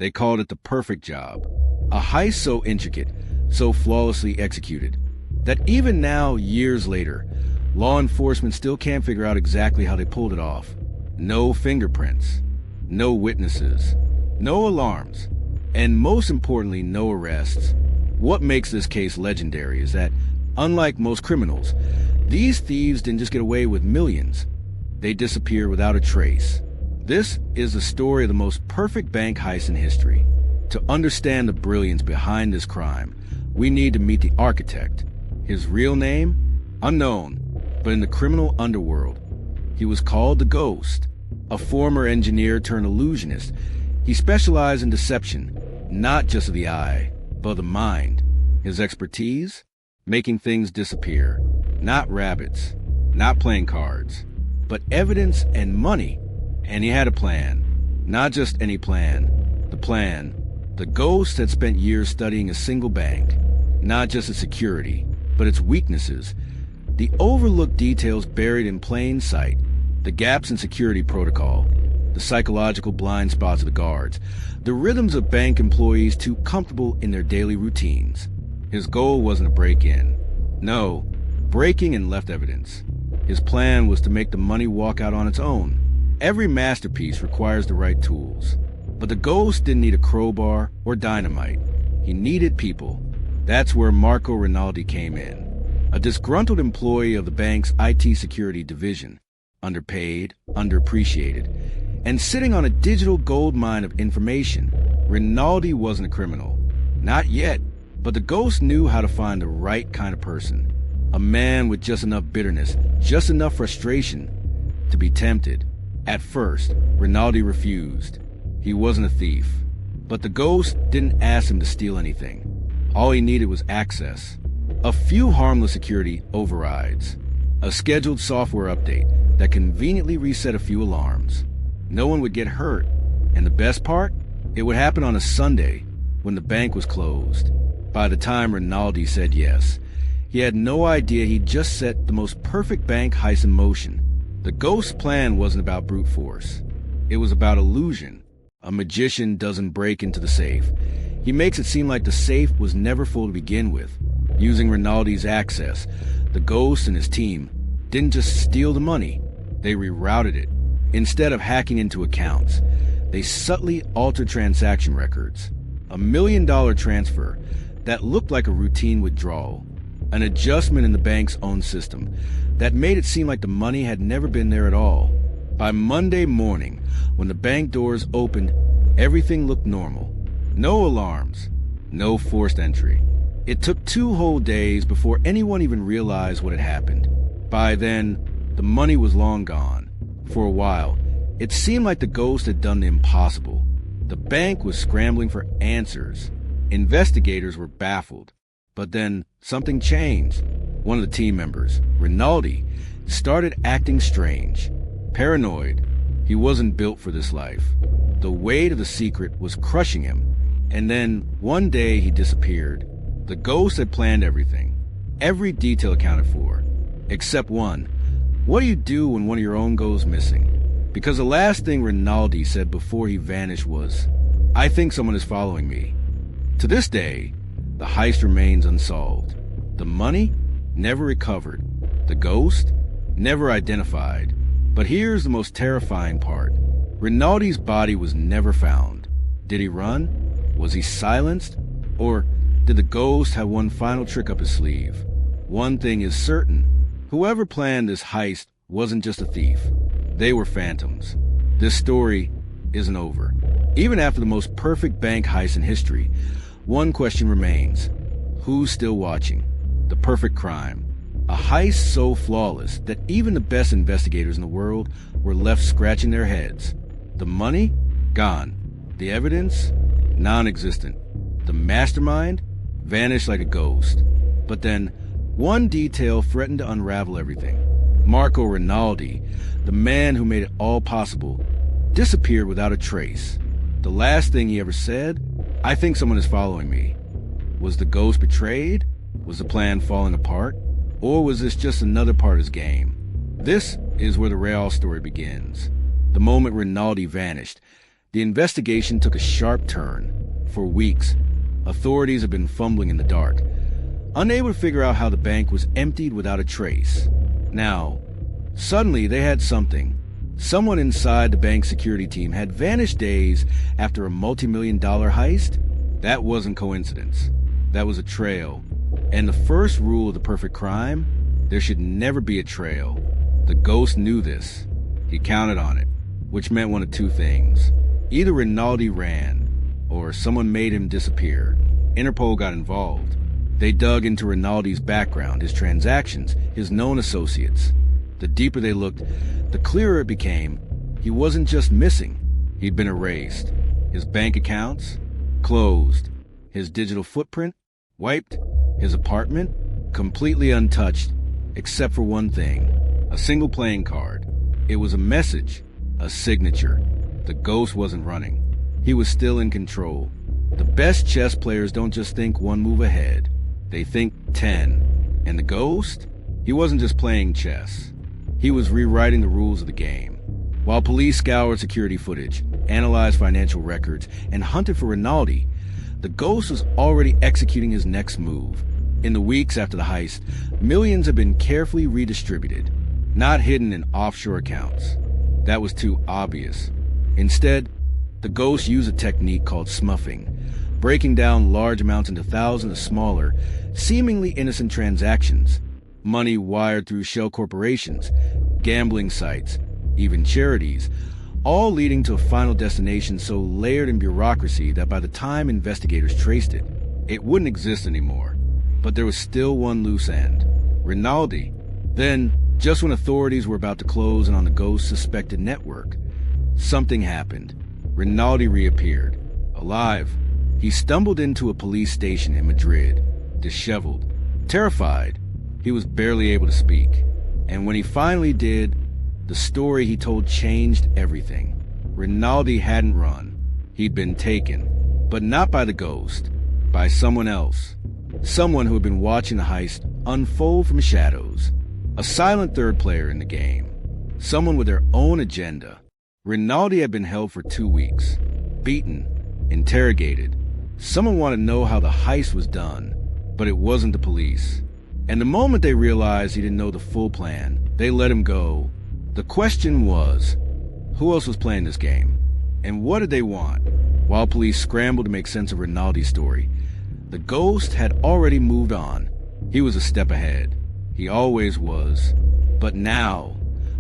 They called it the perfect job. A heist so intricate, so flawlessly executed, that even now, years later, law enforcement still can't figure out exactly how they pulled it off. No fingerprints, no witnesses, no alarms, and most importantly, no arrests. What makes this case legendary is that, unlike most criminals, these thieves didn't just get away with millions. They disappear without a trace. This is the story of the most perfect bank heist in history. To understand the brilliance behind this crime, we need to meet the architect. His real name? Unknown, but in the criminal underworld, he was called the Ghost. A former engineer turned illusionist, he specialized in deception, not just of the eye, but of the mind. His expertise? Making things disappear. Not rabbits, not playing cards, but evidence and money. And he had a plan. Not just any plan. The plan. The Ghost had spent years studying a single bank. Not just its security, but its weaknesses. The overlooked details buried in plain sight. The gaps in security protocol. The psychological blind spots of the guards. The rhythms of bank employees too comfortable in their daily routines. His goal wasn't to break in. No, breaking and left evidence. His plan was to make the money walk out on its own. Every masterpiece requires the right tools. But the Ghost didn't need a crowbar or dynamite. He needed people. That's where Marco Rinaldi came in. A disgruntled employee of the bank's IT security division. Underpaid, underappreciated, and sitting on a digital gold mine of information. Rinaldi wasn't a criminal. Not yet. But the Ghost knew how to find the right kind of person. A man with just enough bitterness, just enough frustration to be tempted. At first, Rinaldi refused. He wasn't a thief. But the Ghost didn't ask him to steal anything. All he needed was access. A few harmless security overrides. A scheduled software update that conveniently reset a few alarms. No one would get hurt. And the best part? It would happen on a Sunday when the bank was closed. By the time Rinaldi said yes, he had no idea he'd just set the most perfect bank heist in motion. The Ghost's plan wasn't about brute force. It was about illusion. A magician doesn't break into the safe. He makes it seem like the safe was never full to begin with. Using Rinaldi's access, the Ghost and his team didn't just steal the money, they rerouted it. Instead of hacking into accounts, they subtly altered transaction records. $1 million transfer that looked like a routine withdrawal, an adjustment in the bank's own system that made it seem like the money had never been there at all. By Monday morning, when the bank doors opened, everything looked normal. No alarms, no forced entry. It took 2 whole days before anyone even realized what had happened. By then, the money was long gone. For a while, it seemed like the Ghost had done the impossible. The bank was scrambling for answers. Investigators were baffled. But then something changed. One of the team members, Rinaldi, started acting strange. Paranoid. He wasn't built for this life. The weight of the secret was crushing him. And then, one day, he disappeared. The Ghost had planned everything. Every detail accounted for. Except one. What do you do when one of your own goes missing? Because the last thing Rinaldi said before he vanished was, "I think someone is following me." To this day, the heist remains unsolved. The money? Never recovered. The Ghost? Never identified. But here's the most terrifying part. Rinaldi's body was never found. Did he run? Was he silenced? Or did the Ghost have one final trick up his sleeve? One thing is certain. Whoever planned this heist wasn't just a thief. They were phantoms. This story isn't over. Even after the most perfect bank heist in history, one question remains. Who's still watching? The perfect crime. A heist so flawless that even the best investigators in the world were left scratching their heads. The money? Gone. The evidence? Non-existent. The mastermind? Vanished like a ghost. But then, one detail threatened to unravel everything. Marco Rinaldi, the man who made it all possible, disappeared without a trace. The last thing he ever said, "I think someone is following me." Was the Ghost betrayed? Was the plan falling apart? Or was this just another part of his game? This is where the real story begins. The moment Rinaldi vanished, The investigation took a sharp turn. For weeks, authorities had been fumbling in the dark, unable to figure out how the bank was emptied without a trace. Now, suddenly they had something. Someone inside the bank security team had vanished days after a multi-million-dollar heist. That wasn't coincidence. That was a trail. And the first rule of the perfect crime: there should never be a trail. The ghost knew this. He counted on it, which meant one of two things. Either Rinaldi ran, or someone made him disappear. Interpol got involved. They dug into Rinaldi's background, his transactions, his known associates. The deeper they looked, the clearer it became. He wasn't just missing. He'd been erased. His bank accounts closed. His digital footprint wiped. His apartment completely untouched, except for one thing: a single playing card. It was a message, a signature. The ghost wasn't running. He was still in control. The best chess players don't just think one move ahead. They think 10. And the ghost? He wasn't just playing chess. He was rewriting the rules of the game. While police scoured security footage, analyzed financial records, and hunted for Rinaldi, the ghost was already executing his next move. In the weeks after the heist, millions had been carefully redistributed, not hidden in offshore accounts. That was too obvious. Instead, the ghost used a technique called smuffing, breaking down large amounts into thousands of smaller, seemingly innocent transactions. Money wired through shell corporations, gambling sites, even charities, all leading to a final destination so layered in bureaucracy that by the time investigators traced it, it wouldn't exist anymore. But there was still one loose end: Rinaldi. Then, just when authorities were about to close in on the ghost's suspected network, something happened. Rinaldi reappeared, alive. He stumbled into a police station in Madrid, disheveled, terrified. He was barely able to speak. And when he finally did, the story he told changed everything. Rinaldi hadn't run. He'd been taken, but not by the ghost, by someone else. Someone who had been watching the heist unfold from shadows. A silent third player in the game. Someone with their own agenda. Rinaldi had been held for 2 weeks, beaten, interrogated. Someone wanted to know how the heist was done, but it wasn't the police. And the moment they realized he didn't know the full plan, they let him go. The question was, who else was playing this game? And what did they want? While police scrambled to make sense of Rinaldi's story, the ghost had already moved on. He was a step ahead. He always was. But now,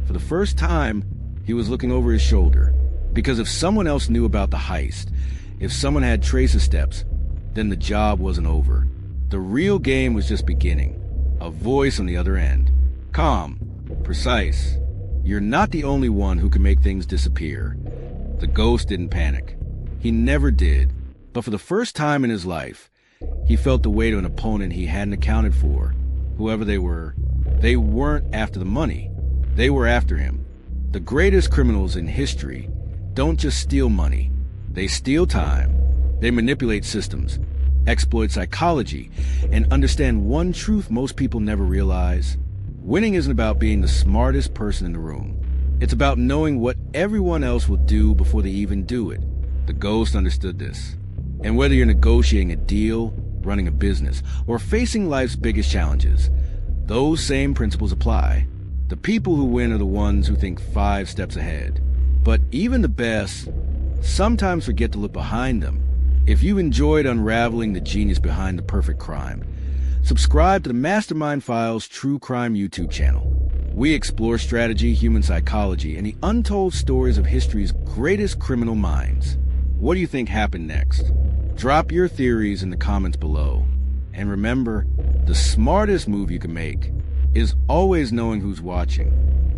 for the first time, he was looking over his shoulder. Because if someone else knew about the heist, if someone had tracer steps, then the job wasn't over. The real game was just beginning. A voice on the other end. Calm. Precise. You're not the only one who can make things disappear. The ghost didn't panic. He never did. But for the first time in his life, he felt the weight of an opponent he hadn't accounted for. Whoever they were, they weren't after the money. They were after him. The greatest criminals in history don't just steal money. They steal time. They manipulate systems, exploit psychology, and understand one truth most people never realize. Winning isn't about being the smartest person in the room. It's about knowing what everyone else will do before they even do it. The ghost understood this. And whether you're negotiating a deal, running a business, or facing life's biggest challenges, those same principles apply. The people who win are the ones who think 5 steps ahead. But even the best sometimes forget to look behind them. If you enjoyed unraveling the genius behind the perfect crime, subscribe to the Mastermind Files True Crime YouTube channel. We explore strategy, human psychology, and the untold stories of history's greatest criminal minds. What do you think happened next? Drop your theories in the comments below. And remember, the smartest move you can make is always knowing who's watching.